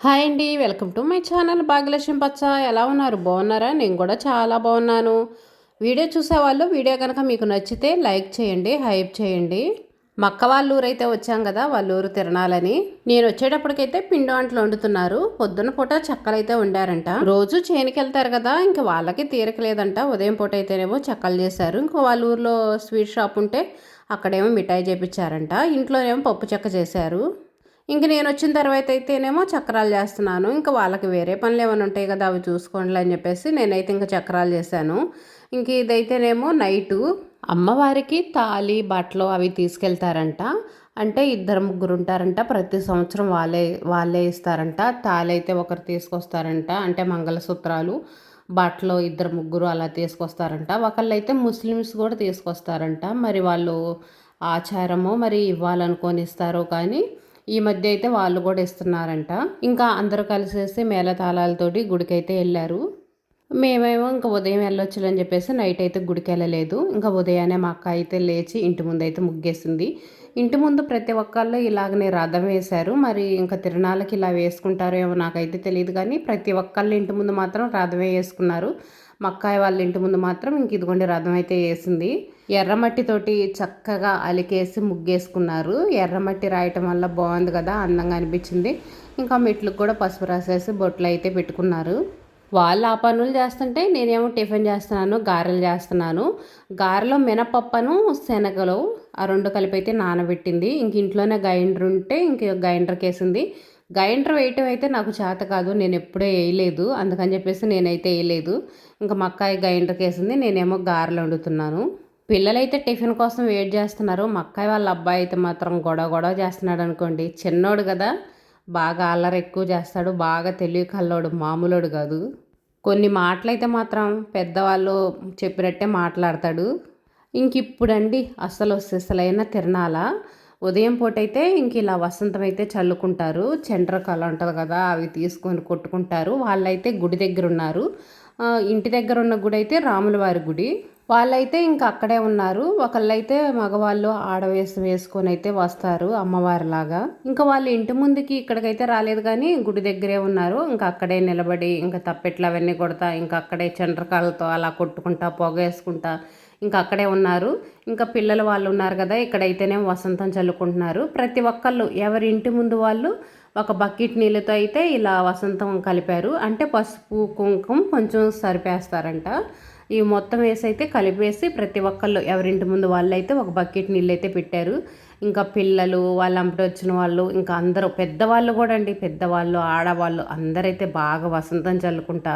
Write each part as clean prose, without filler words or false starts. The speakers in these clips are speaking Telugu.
హాయ్ అండి, welcome to my channel Bhagyalakshmi పచ్చ. ఎలా ఉన్నారు? బాగున్నారా? నేను కూడా చాలా బాగున్నాను. వీడియో చూసేవాళ్ళు వీడియో కనుక మీకు నచ్చితే లైక్ చేయండి, హైప్ చేయండి. మక్క వాళ్ళ ఊరైతే వచ్చాం కదా, వాళ్ళ ఊరు తిరణాలని. నేను వచ్చేటప్పటికైతే పిండి వంటలు వండుతున్నారు. పొద్దున పూట చెక్కలు అయితే వండారంట. రోజు చేనుకి వెళ్తారు కదా, ఇంకా వాళ్ళకి తీరకలేదంట. ఉదయం పూట అయితేనేమో చెక్కలు చేశారు. ఇంకో వాళ్ళ ఊర్లో స్వీట్ షాప్ ఉంటే అక్కడేమో మిఠాయి చేపించారంట. ఇంట్లోనేమో పప్పు చెక్క చేశారు. ఇంక నేను వచ్చిన తర్వాత అయితేనేమో చక్రాలు చేస్తున్నాను. ఇంకా వాళ్ళకి వేరే పనులు ఏమైనా ఉంటాయి కదా, అవి చూసుకోండి అని చెప్పేసి నేనైతే ఇంకా చక్రాలు చేశాను. ఇంక ఇదైతేనేమో నైటు అమ్మవారికి తాళి బట్టలు అవి తీసుకెళ్తారంట. అంటే ఇద్దరు ముగ్గురు ఉంటారంట. ప్రతి సంవత్సరం వాళ్ళే ఇస్తారంట. తాళి అయితే ఒకరు తీసుకొస్తారంట, అంటే మంగళసూత్రాలు. బట్టలు ఇద్దరు ముగ్గురు అలా తీసుకొస్తారంట. ఒకళ్ళు అయితే ముస్లిమ్స్ కూడా తీసుకొస్తారంట. మరి వాళ్ళు ఆచారమో మరి ఇవ్వాలనుకొని ఇస్తారో కానీ ఈ మధ్య అయితే వాళ్ళు కూడా ఇస్తున్నారంట. ఇంకా అందరూ కలిసేసి మేళతాళాలతోటి గుడికైతే వెళ్ళారు. మేమేమో ఇంకా ఉదయం వెళ్ళొచ్చులని చెప్పేసి నైట్ అయితే గుడికి వెళ్ళలేదు. ఇంకా ఉదయాన్నే మా అక్క అయితే లేచి ఇంటి ముందు అయితే ముగ్గేసింది. ఇంటి ముందు ప్రతి ఒక్కళ్ళు ఇలాగనే రథం వేశారు. మరి ఇంకా తిరణాలకి ఇలా వేసుకుంటారో ఏమో నాకైతే తెలియదు, కానీ ప్రతి ఒక్కళ్ళు ఇంటి ముందు మాత్రం రథమే వేసుకున్నారు. మా అక్కాయి వాళ్ళ ఇంటి ముందు మాత్రం ఇంక ఇదిగోండి రథం అయితే వేసింది. ఎర్రమట్టితోటి చక్కగా అలికేసి ముగ్గేసుకున్నారు. ఎర్రమట్టి రాయటం వల్ల బాగుంది కదా, అందంగా అనిపించింది. ఇంకా మెట్లకు కూడా పసుపు రాసేసి బొట్లు అయితే పెట్టుకున్నారు. వాళ్ళు ఆ పనులు చేస్తుంటే నేనేమో టిఫిన్ చేస్తున్నాను, గారెలు చేస్తున్నాను. గారెలో మినపప్పును శనగలు ఆ రెండు కలిపి అయితే నానబెట్టింది. ఇంక ఇంట్లోనే గ్రైండర్ ఉంటే ఇంక గ్రైండర్కి వేసింది. గ్రైండర్ వేయటం అయితే నాకు చేత కాదు, నేను ఎప్పుడూ వేయలేదు, అందుకని చెప్పేసి నేనైతే వేయలేదు. ఇంకా మా అక్కాయి గ్రైండర్కి వేసింది, నేనేమో గారెలు వండుతున్నాను. పిల్లలైతే టిఫిన్ కోసం వెయిట్ చేస్తున్నారు. మా అక్కాయి వాళ్ళ అబ్బాయి అయితే మాత్రం గొడవ చేస్తున్నాడు అనుకోండి. చిన్నోడు కదా, బాగా అల్లరి ఎక్కువ చేస్తాడు, బాగా తెలివి కల్లోడు, మామూలోడు కాదు. కొన్ని మాటలైతే మాత్రం పెద్దవాళ్ళు చెప్పినట్టే మాట్లాడతాడు. ఇంక ఇప్పుడండి అసలు సిసలైన తిరణాల ఉదయం పూట అయితే ఇంక ఇలా వసంతం అయితే చల్లుకుంటారు. చండ్రకళ ఉంటుంది కదా, అవి తీసుకొని కొట్టుకుంటారు. వాళ్ళైతే గుడి దగ్గర ఉన్నారు. ఇంటి దగ్గర ఉన్న గుడి అయితే రాములవారి గుడి. వాళ్ళైతే ఇంకా అక్కడే ఉన్నారు. ఒకళ్ళైతే మగవాళ్ళు ఆడవేసి వేసుకొని అయితే వస్తారు అమ్మవారిలాగా. ఇంకా వాళ్ళు ఇంటి ముందుకి ఇక్కడికైతే రాలేదు, కానీ గుడి దగ్గరే ఉన్నారు. ఇంకా అక్కడే నిలబడి ఇంకా తప్పెట్లు అవన్నీ కొడతా, ఇంకా అక్కడే చండ్రకాలతో అలా కొట్టుకుంటా పొగ వేసుకుంటా ఇంకా అక్కడే ఉన్నారు. ఇంకా పిల్లలు వాళ్ళు ఉన్నారు కదా, ఇక్కడైతేనే వసంతం చల్లుకుంటున్నారు. ప్రతి ఒక్కళ్ళు ఎవరి ఇంటి ముందు వాళ్ళు ఒక బకెట్ నీళ్ళతో అయితే ఇలా వసంతం కలిపారు. అంటే పసుపు కుంకుమ కొంచెం సరిపేస్తారంట. ఇవి మొత్తం వేసి అయితే కలిపేసి ప్రతి ఒక్కళ్ళు ఎవరింటి ముందు వాళ్ళు అయితే ఒక బకెట్ నీళ్ళు అయితే పెట్టారు. ఇంకా పిల్లలు వాళ్ళు అంపటి వచ్చిన వాళ్ళు ఇంకా అందరూ పెద్దవాళ్ళు కూడా అండి, పెద్దవాళ్ళు ఆడవాళ్ళు అందరైతే బాగా వసంతం చల్లుకుంటా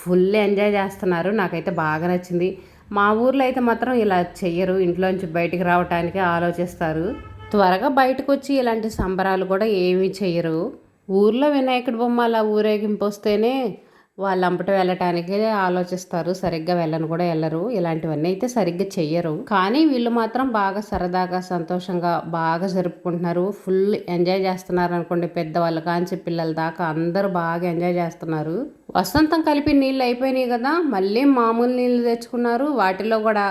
ఫుల్ ఎంజాయ్ చేస్తున్నారు. నాకైతే బాగా నచ్చింది. మా ఊర్లో అయితే మాత్రం ఇలా చెయ్యరు, ఇంట్లోంచి బయటికి రావటానికి ఆలోచిస్తారు. త్వరగా బయటకు వచ్చి ఇలాంటి సంబరాలు కూడా ఏమీ చెయ్యరు. ఊర్లో వినాయకుడి బొమ్మ అలా ఊరేగింపు వస్తేనే వాళ్ళు అంపట వెళ్ళటానికి ఆలోచిస్తారు. సరిగ్గా వెళ్ళను కూడా వెళ్ళరు. ఇలాంటివన్నీ అయితే సరిగ్గా చెయ్యరు. కానీ వీళ్ళు మాత్రం బాగా సరదాగా సంతోషంగా బాగా జరుపుకుంటున్నారు. ఫుల్ ఎంజాయ్ చేస్తున్నారు అనుకోండి. పెద్దవాళ్ళు కాంచి పిల్లల దాకా అందరూ బాగా ఎంజాయ్ చేస్తున్నారు. వసంతం కలిపి నీళ్ళు అయిపోయినాయి కదా, మళ్ళీ మామూలు నీళ్ళు తెచ్చుకున్నారు. వాటిలో కూడా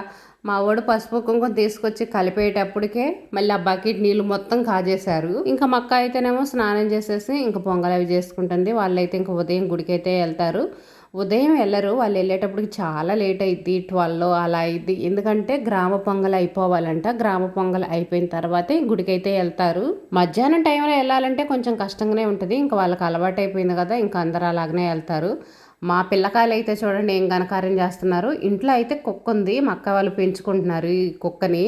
మా వాడు పసుపు కుంకుమ తీసుకొచ్చి కలిపేటప్పటికే మళ్ళీ ఆ బకెట్ నీళ్ళు మొత్తం కాజేశారు. ఇంకా మా అక్క అయితేనేమో స్నానం చేసేసి ఇంకా పొంగల్ అవి చేసుకుంటుంది. వాళ్ళైతే ఇంకా ఉదయం గుడికి అయితే వెళ్తారు. ఉదయం వెళ్ళరు, వాళ్ళు వెళ్ళేటప్పటికి చాలా లేట్ అయింది, 12 అలా అయింది. ఎందుకంటే గ్రామ పొంగల్ అయిపోవాలంట. గ్రామ పొంగల్ అయిపోయిన తర్వాతే గుడికి అయితే వెళ్తారు. మధ్యాహ్నం టైంలో వెళ్ళాలంటే కొంచెం కష్టంగానే ఉంటుంది. ఇంకా వాళ్ళకి అలవాటు అయిపోయింది కదా, ఇంకా అందరూ అలాగనే వెళ్తారు. మా పిల్లకాయలు అయితే చూడండి ఏం ఘనకార్యం చేస్తున్నారు. ఇంట్లో అయితే కుక్క ఉంది, మా అక్క వాళ్ళు పెంచుకుంటున్నారు ఈ కుక్కని.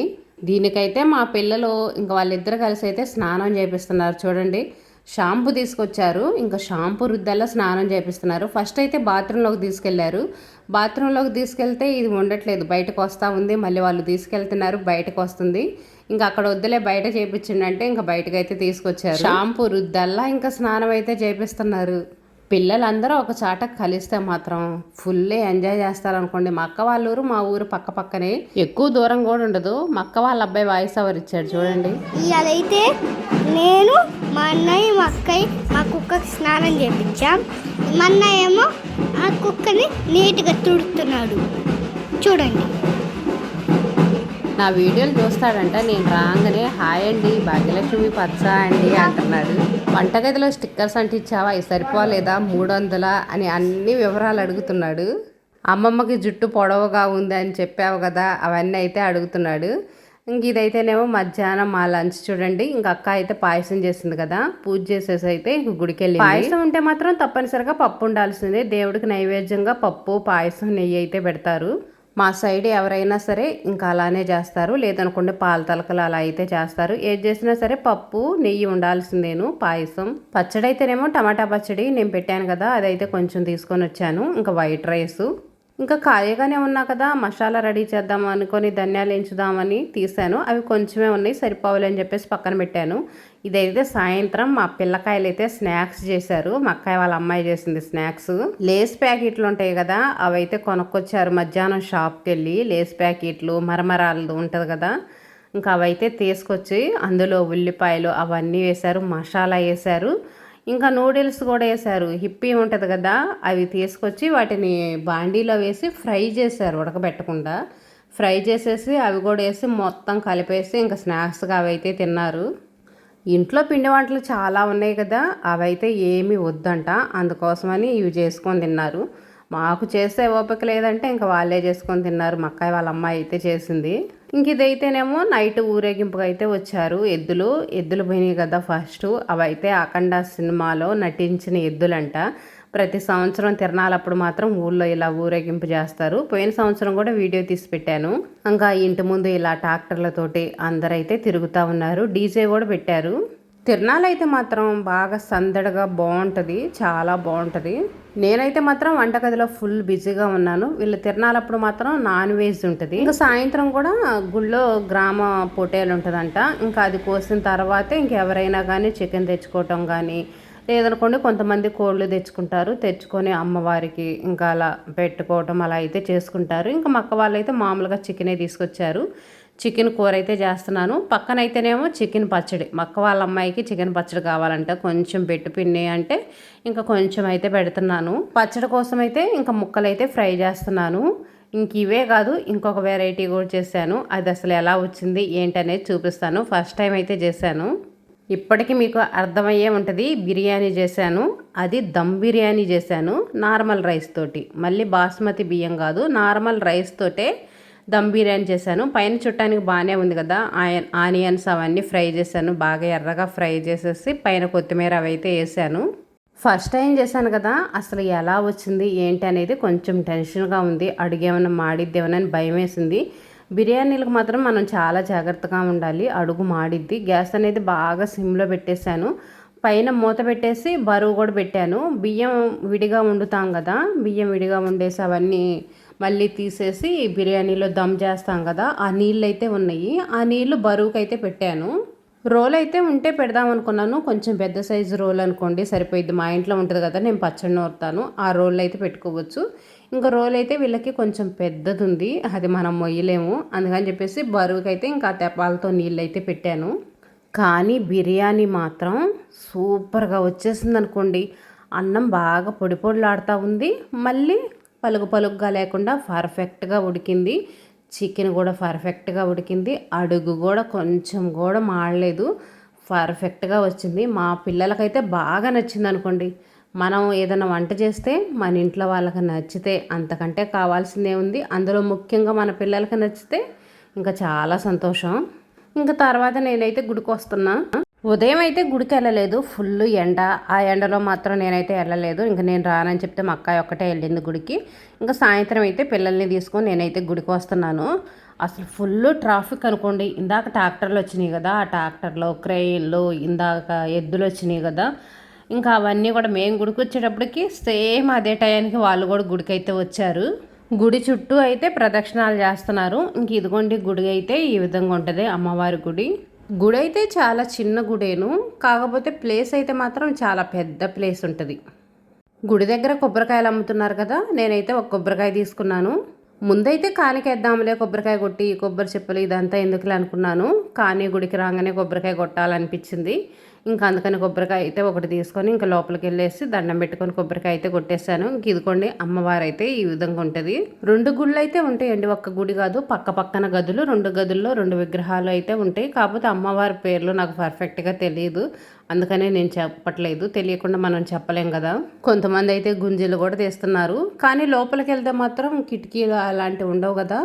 దీనికైతే మా పిల్లలు ఇంకా వాళ్ళిద్దరు కలిసి అయితే స్నానం చేపిస్తున్నారు. చూడండి షాంపూ తీసుకొచ్చారు, ఇంకా షాంపూ రుద్దల్లా స్నానం చేపిస్తున్నారు. ఫస్ట్ అయితే బాత్రూంలోకి తీసుకెళ్లారు. బాత్రూంలోకి తీసుకెళ్తే ఇది ఉండట్లేదు, బయటకు వస్తూ ఉంది. మళ్ళీ వాళ్ళు తీసుకెళ్తున్నారు, బయటకు వస్తుంది. ఇంకా అక్కడ వద్దులే బయట చేపించిండంటే ఇంకా బయటకు అయితే తీసుకొచ్చారు. షాంపూ రుద్దల్లా ఇంకా స్నానం అయితే చేపిస్తున్నారు. పిల్లలందరూ ఒక చాట కలిస్తే మాత్రం ఫుల్ ఎంజాయ్ చేస్తారనుకోండి. మా అక్క వాళ్ళ ఊరు మా ఊరు పక్క పక్కనే, ఎక్కువ దూరం కూడా ఉండదు. మా అక్క వాళ్ళ అబ్బాయి వాయిస్ ఓవర్ ఇచ్చాడు చూడండి. ఇవాళైతే నేను మా అన్నయ్య మా అక్కయ్య మా కుక్కకి స్నానం చేయించాం. మా అన్నయ్య ఏమో ఆ కుక్కని నీట్గా తుడుతున్నాడు చూడండి. నా వీడియోలు చూస్తాడంట. నేను రాగానే హాయ్ అండి భాగ్యలక్ష్మి పచ్చ అండి అంటున్నాడు. వంటగదిలో స్టిక్కర్స్ అంటించావా, అవి సరిపోలేదా 300 అని అన్ని వివరాలు అడుగుతున్నాడు. అమ్మమ్మకి జుట్టు పొడవుగా ఉంది అని చెప్పావు కదా, అవన్నీ అయితే అడుగుతున్నాడు. ఇంక ఇదైతేనేమో మధ్యాహ్నం మా లంచ్ చూడండి. ఇంక అక్క అయితే పాయసం చేసింది కదా, పూజ చేసేసి అయితే ఇంక గుడికి వెళ్ళి, పాయసం ఉంటే మాత్రం తప్పనిసరిగా పప్పు ఉండాల్సిందే. దేవుడికి నైవేద్యంగా పప్పు, పాయసం, నెయ్యి అయితే పెడతారు. మా సైడ్ ఎవరైనా సరే ఇంకా అలానే చేస్తారు. లేదనుకోండి పాల తలకలు అలా అయితే చేస్తారు. ఏది చేసినా సరే పప్పు, నెయ్యి ఉండాల్సిందేను. పాయసం, పచ్చడి అయితేనేమో టమాటా పచ్చడి నేను పెట్టాను కదా, అదైతే కొంచెం తీసుకొని వచ్చాను. ఇంకా వైట్ రైసు, ఇంకా ఖాళీగానే ఉన్నా కదా, మసాలా రెడీ చేద్దాం అనుకొని ధనియాలు ఎంచుదామని తీసాను. అవి కొంచెమే ఉన్నాయి, సరిపోవాలి అని చెప్పేసి పక్కన పెట్టాను. ఇదైతే సాయంత్రం మా పిల్లకాయలు అయితే స్నాక్స్ చేశారు. మా అక్కయ్య వాళ్ళ అమ్మాయి చేసింది స్నాక్స్. లేస్ ప్యాకెట్లు ఉంటాయి కదా, అవి అయితే కొనుక్కొచ్చారు మధ్యాహ్నం షాప్కి వెళ్ళి. లేస్ ప్యాకెట్లు, మరమరాలు ఉంటుంది కదా, ఇంకా అవైతే తీసుకొచ్చి అందులో ఉల్లిపాయలు అవన్నీ వేశారు, మసాలా వేశారు, ఇంకా నూడిల్స్ కూడా వేశారు. హిప్పీ ఉంటుంది కదా, అవి తీసుకొచ్చి వాటిని బాండీలో వేసి ఫ్రై చేశారు, ఉడకబెట్టకుండా ఫ్రై చేసేసి అవి కూడా వేసి మొత్తం కలిపేసి ఇంకా స్నాక్స్గా అవి అయితే తిన్నారు. ఇంట్లో పిండి వంటలు చాలా ఉన్నాయి కదా, అవైతే ఏమీ వద్దంట, అందుకోసమని ఇవి చేసుకొని తిన్నారు. మాకు చేసే ఓపిక లేదంటే ఇంకా వాళ్ళే చేసుకొని తిన్నారు. మా అక్కయ్య వాళ్ళ అమ్మాయి అయితే చేసింది. ఇంక ఇదైతేనేమో నైట్ ఊరేగింపుగా అయితే వచ్చారు. ఎద్దులు పోయినాయి కదా ఫస్ట్, అవైతే అఖండ సినిమాలో నటించిన ఎద్దులంట. ప్రతి సంవత్సరం తిరణాలప్పుడు మాత్రం ఊళ్ళో ఇలా ఊరేగింపు చేస్తారు. పోయిన సంవత్సరం కూడా వీడియో తీసి పెట్టాను. ఇంకా ఇంటి ముందు ఇలా ట్రాక్టర్లతోటి అందరైతే తిరుగుతూ ఉన్నారు. డీజే కూడా పెట్టారు. తిరణాలు అయితే మాత్రం బాగా సందడిగా బాగుంటుంది, చాలా బాగుంటుంది. నేనైతే మాత్రం వంటగదిలో ఫుల్ బిజీగా ఉన్నాను. వీళ్ళు తిరణాలప్పుడు మాత్రం నాన్ వెజ్ ఉంటుంది. ఇంకా సాయంత్రం కూడా గుళ్ళో గ్రామ పొటేలు ఉంటుందంట. ఇంకా అది కోసిన తర్వాతే ఇంకెవరైనా కానీ చికెన్ తెచ్చుకోవటం కానీ, లేదనుకోండి కొంతమంది కోళ్ళు తెచ్చుకొని అమ్మవారికి ఇంకా అలా పెట్టుకోవటం అలా అయితే చేసుకుంటారు. ఇంకా మా అక్క వాళ్ళు అయితే మామూలుగా చికెనే తీసుకొచ్చారు. చికెన్ కూర అయితే చేస్తున్నాను. పక్కనైతేనేమో చికెన్ పచ్చడి, మా అక్క వాళ్ళ అమ్మాయికి చికెన్ పచ్చడి కావాలంట, కొంచెం పెట్టు పిన్ని అంటే ఇంకా కొంచెం అయితే పెడుతున్నాను. పచ్చడి కోసం అయితే ఇంకా ముక్కలు అయితే ఫ్రై చేస్తున్నాను. ఇంక ఇవే కాదు, ఇంకొక వెరైటీ కూడా చేశాను. అది అసలు ఎలా వచ్చింది ఏంటనేది చూపిస్తాను. ఫస్ట్ టైం అయితే చేశాను. ఇప్పటికీ మీకు అర్థమయ్యే ఉంటుంది. బిర్యానీ చేశాను, అది దమ్ బిర్యానీ చేశాను నార్మల్ రైస్ తోటి. మళ్ళీ బాస్మతి బియ్యం కాదు, నార్మల్ రైస్ తోటే దమ్ బిర్యానీ చేశాను. పైన చుట్టానికి బాగానే ఉంది కదా, ఆనియన్స్ అవన్నీ ఫ్రై చేశాను. బాగా ఎర్రగా ఫ్రై చేసేసి పైన కొత్తిమీర అవి అయితే వేసాను. ఫస్ట్ టైం చేశాను కదా, అసలు ఎలా వచ్చింది ఏంటి అనేది కొంచెం టెన్షన్గా ఉంది. అడుగేమన్నా మాడిద్దేమోనని భయం వేసింది. బిర్యానీలకు మాత్రం మనం చాలా జాగ్రత్తగా ఉండాలి, అడుగు మాడిద్ది. గ్యాస్ అనేది బాగా సిమ్లో పెట్టేశాను. పైన మూత పెట్టేసి బరువు కూడా పెట్టాను. బియ్యం విడిగా వండుతాం కదా, బియ్యం విడిగా వండేసి అవన్నీ మళ్ళీ తీసేసి బిర్యానీలో దమ్ చేస్తాం కదా, ఆ నీళ్ళు అయితే ఉన్నాయి. ఆ నీళ్ళు బరువుకైతే పెట్టాను. రోల్ అయితే ఉంటే పెడదాం అనుకున్నాను. కొంచెం పెద్ద సైజు రోల్ అనుకోండి సరిపోయిద్ది. మా ఇంట్లో ఉంటుంది కదా, నేను పచ్చడి నూరుతాను, ఆ రోల్ అయితే పెట్టుకోవచ్చు. ఇంకా రోల్ అయితే వీళ్ళకి కొంచెం పెద్దది ఉంది, అది మనం మొయ్యలేము. అందుకని చెప్పేసి బరువుకైతే ఇంకా తెప్పాలతో నీళ్ళు అయితే పెట్టాను. కానీ బిర్యానీ మాత్రం సూపర్గా వచ్చేసింది అనుకోండి. అన్నం బాగా పొడి పొడిలాడుతూ ఉంది, మళ్ళీ పలుకుగా లేకుండా పర్ఫెక్ట్గా ఉడికింది. చికెన్ కూడా పర్ఫెక్ట్గా ఉడికింది. అడుగు కూడా కొంచెం కూడా మాడలేదు, పర్ఫెక్ట్గా వచ్చింది. మా పిల్లలకైతే బాగా నచ్చింది అనుకోండి. మనం ఏదైనా వంట చేస్తే మన ఇంట్లో వాళ్ళకి నచ్చితే అంతకంటే కావాల్సిందే ఉంది. అందులో ముఖ్యంగా మన పిల్లలకి నచ్చితే ఇంకా చాలా సంతోషం. ఇంకా తర్వాత నేనైతే గుడికి వస్తున్నా. ఉదయం అయితే గుడికి వెళ్ళలేదు, ఫుల్ ఎండ. ఆ ఎండలో మాత్రం నేనైతే వెళ్ళలేదు. ఇంకా నేను రానని చెప్తే మా అక్కాయి ఒక్కటే వెళ్ళింది గుడికి. ఇంకా సాయంత్రం అయితే పిల్లల్ని తీసుకొని నేనైతే గుడికి వస్తున్నాను. అసలు ఫుల్ ట్రాఫిక్ అనుకోండి. ఇందాక ట్రాక్టర్లు వచ్చినాయి కదా, ఆ ట్రాక్టర్లో క్రెయిన్లు, ఇందాక ఎద్దులు వచ్చినాయి కదా, ఇంకా అవన్నీ కూడా మేము గుడికి వచ్చేటప్పటికి సేమ్ అదే టయానికి వాళ్ళు కూడా గుడికి అయితే వచ్చారు. గుడి చుట్టూ అయితే ప్రదక్షిణాలు చేస్తున్నారు. ఇంక ఇదిగోండి గుడి అయితే ఈ విధంగా ఉంటుంది, అమ్మవారి గుడి. గుడి అయితే చాలా చిన్న గుడేను, కాకపోతే ప్లేస్ అయితే మాత్రం చాలా పెద్ద ప్లేస్ ఉంటుంది. గుడి దగ్గర కొబ్బరికాయలు అమ్ముతున్నారు కదా, నేనైతే ఒక కొబ్బరికాయ తీసుకున్నాను. ముందైతే కానికేద్దాంలే, కొబ్బరికాయ కొట్టి కొబ్బరి చెప్పులు ఇదంతా ఎందుకులే అనుకున్నాను. కానీ గుడికి రాగానే కొబ్బరికాయ కొట్టాలనిపించింది. ఇంకా అందుకని కొబ్బరికాయ అయితే ఒకటి తీసుకొని ఇంకా లోపలికి వెళ్ళేసి దండం పెట్టుకొని కొబ్బరికాయ అయితే కొట్టేశాను. ఇంక ఇదిగోండి అమ్మవారు అయితే ఈ విధంగా ఉంటుంది. 2 గుళ్ళు అయితే ఉంటాయండి, ఒక్క గుడి కాదు. పక్క పక్కన గదులు, 2 గదుల్లో 2 విగ్రహాలు అయితే ఉంటాయి. కాకపోతే అమ్మవారి పేర్లు నాకు పర్ఫెక్ట్గా తెలియదు, అందుకనే నేను చెప్పట్లేదు. తెలియకుండా మనం చెప్పలేం కదా. కొంతమంది అయితే గుంజీలు కూడా తీస్తున్నారు, కానీ లోపలికి వెళ్తే మాత్రం కిటికీలు అలాంటివి ఉండవు కదా,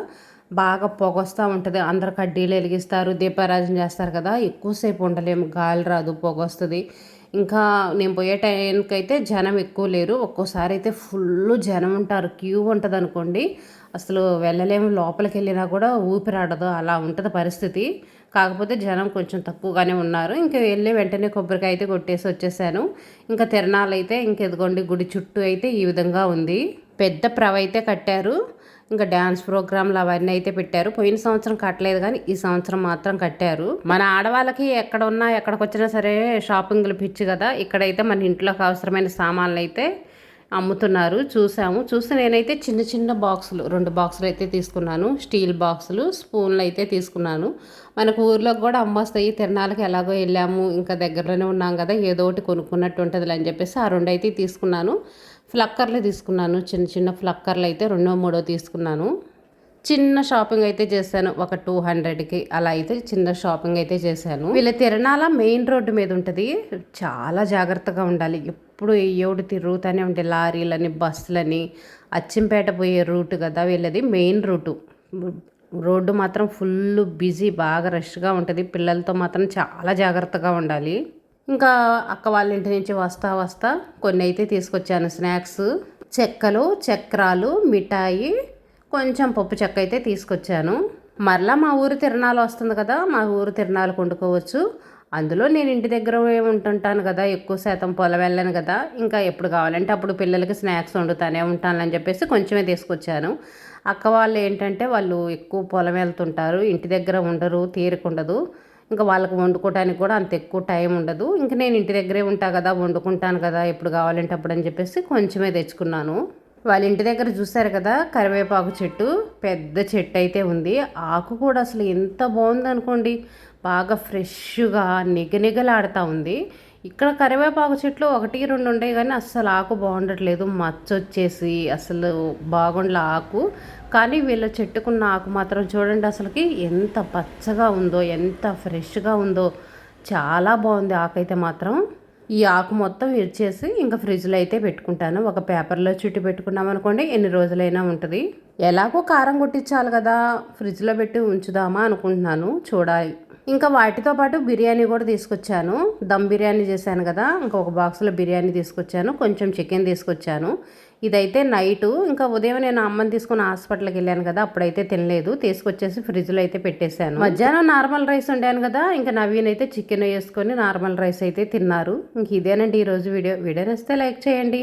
బాగా పొగొస్తూ ఉంటుంది. అందరు కడ్డీలు వెలిగిస్తారు, దీపారాజన చేస్తారు కదా, ఎక్కువసేపు ఉండలేము, గాలి రాదు, పొగ వస్తుంది. ఇంకా నేను పోయే టైంకి అయితే జనం ఎక్కువ లేరు, ఒక్కోసారి అయితే ఫుల్ జనం ఉంటారు, క్యూ ఉంటుంది అనుకోండి, అసలు వెళ్ళలేము. లోపలికి వెళ్ళినా కూడా ఊపిరాడదు, అలా ఉంటుంది పరిస్థితి. కాకపోతే జనం కొంచెం తక్కువగానే ఉన్నారు. ఇంకా వెళ్ళి వెంటనే కొబ్బరికాయ అయితే కొట్టేసి వచ్చేసాను. ఇంకా తిరణాలు అయితే ఎదుగోండి గుడి చుట్టూ అయితే ఈ విధంగా ఉంది. పెద్ద ప్రవ అయితే కట్టారు. ఇంకా డ్యాన్స్ ప్రోగ్రాంలు అవన్నీ అయితే పెట్టారు. పోయిన సంవత్సరం కట్టలేదు కానీ ఈ సంవత్సరం మాత్రం కట్టారు. మన ఆడవాళ్ళకి ఎక్కడ ఉన్నా ఎక్కడికి వచ్చినా సరే షాపింగ్లు పిచ్చి కదా. ఇక్కడైతే మన ఇంట్లోకి అవసరమైన సామాన్లు అయితే అమ్ముతున్నారు. చూసి నేనైతే చిన్న చిన్న బాక్సులు 2 బాక్సులు అయితే తీసుకున్నాను. స్టీల్ బాక్సులు, స్పూన్లు అయితే తీసుకున్నాను. మనకు ఊర్లోకి కూడా అమ్మొస్తాయి. తిరణాలకి ఎలాగో వెళ్ళాము, ఇంకా దగ్గరలోనే ఉన్నాం కదా, ఏదో ఒకటి కొనుక్కున్నట్టు ఉంటుంది అని చెప్పేసి ఆ 2 అయితే తీసుకున్నాను. ఫ్లక్కర్లు తీసుకున్నాను, చిన్న చిన్న ఫ్లక్కర్లు అయితే 2, 3 తీసుకున్నాను. చిన్న షాపింగ్ అయితే చేశాను, ఒక 200కి అలా అయితే చిన్న షాపింగ్ అయితే చేశాను. వీళ్ళ తిరణాల మెయిన్ రోడ్డు మీద ఉంటుంది, చాలా జాగ్రత్తగా ఉండాలి. ఎప్పుడు ఎవడు తిరుగుతూనే ఉంటాయి, లారీలని, బస్సులని. అచ్చంపేట పోయే రూట్ కదా వీళ్ళది, మెయిన్ రూటు. రోడ్డు మాత్రం ఫుల్ బిజీ, బాగా రష్గా ఉంటుంది. పిల్లలతో మాత్రం చాలా జాగ్రత్తగా ఉండాలి. ఇంకా అక్క వాళ్ళ ఇంటి నుంచి వస్తా కొన్ని అయితే తీసుకొచ్చాను స్నాక్స్, చెక్కలు, చక్రాలు, మిఠాయి, కొంచెం పప్పు చెక్క అయితే తీసుకొచ్చాను. మరలా మా ఊరు తిరణాలు వస్తుంది కదా, మా ఊరు తిరణాలు వండుకోవచ్చు. అందులో నేను ఇంటి దగ్గర ఉంటుంటాను కదా, ఎక్కువ శాతం పొలం వెళ్ళాను కదా, ఇంకా ఎప్పుడు కావాలంటే అప్పుడు పిల్లలకి స్నాక్స్ వండుతానే ఉంటానని చెప్పేసి కొంచెమే తీసుకొచ్చాను. అక్క వాళ్ళు ఏంటంటే వాళ్ళు ఎక్కువ పొలం వెళ్తుంటారు, ఇంటి దగ్గర ఉండరు, తీరికుండదు. ఇంకా వాళ్ళకి వండుకోవడానికి కూడా అంత ఎక్కువ టైం ఉండదు. ఇంక నేను ఇంటి దగ్గరే ఉంటా కదా, వండుకుంటాను కదా ఎప్పుడు కావాలంటే అప్పుడు అని చెప్పేసి కొంచెమే తెచ్చుకున్నాను. వాళ్ళ ఇంటి దగ్గర చూసారు కదా, కరివేపాకు చెట్టు, పెద్ద చెట్టు అయితే ఉంది. ఆకు కూడా అసలు ఎంత బాగుంది అనుకోండి, బాగా ఫ్రెష్గా నిగనిగలాడుతూ ఉంది. ఇక్కడ కరివేపాకు చెట్లు 1, 2 ఉండేవి కానీ అస్సలు ఆకు బాగుండట్లేదు, మచ్చొచ్చేసి అసలు బాగుండలే ఆకు. కానీ వీళ్ళ చెట్టుకున్న ఆకు మాత్రం చూడండి అసలుకి ఎంత పచ్చగా ఉందో, ఎంత ఫ్రెష్గా ఉందో, చాలా బాగుంది ఆకు అయితే మాత్రం. ఈ ఆకు మొత్తం ఇచ్చేసి ఇంకా ఫ్రిడ్జ్లో అయితే పెట్టుకుంటాను. ఒక పేపర్లో చుట్టి పెట్టుకున్నాం అనుకోండి, ఎన్ని రోజులైనా ఉంటుంది. ఎలాగో కారం కొట్టించాలి కదా, ఫ్రిడ్జ్లో పెట్టి ఉంచుదామా అనుకుంటున్నాను, చూడాలి. ఇంకా వాటితో పాటు బిర్యానీ కూడా తీసుకొచ్చాను. దమ్ బిర్యానీ చేశాను కదా, ఇంకొక బాక్స్లో బిర్యానీ తీసుకొచ్చాను, కొంచెం చికెన్ తీసుకొచ్చాను. ఇదైతే నైటు, ఇంకా ఉదయం నేను అమ్మని తీసుకుని హాస్పిటల్కి వెళ్ళాను కదా, అప్పుడైతే తినలేదు, తీసుకొచ్చేసి ఫ్రిడ్జ్లో అయితే పెట్టేశాను. మధ్యాహ్నం నార్మల్ రైస్ వండాను కదా, ఇంకా నవీన్ అయితే చికెన్ వేసుకొని నార్మల్ రైస్ అయితే తిన్నారు. ఇంక ఇదేనండి ఈరోజు వీడియో నచ్చితే లైక్ చేయండి.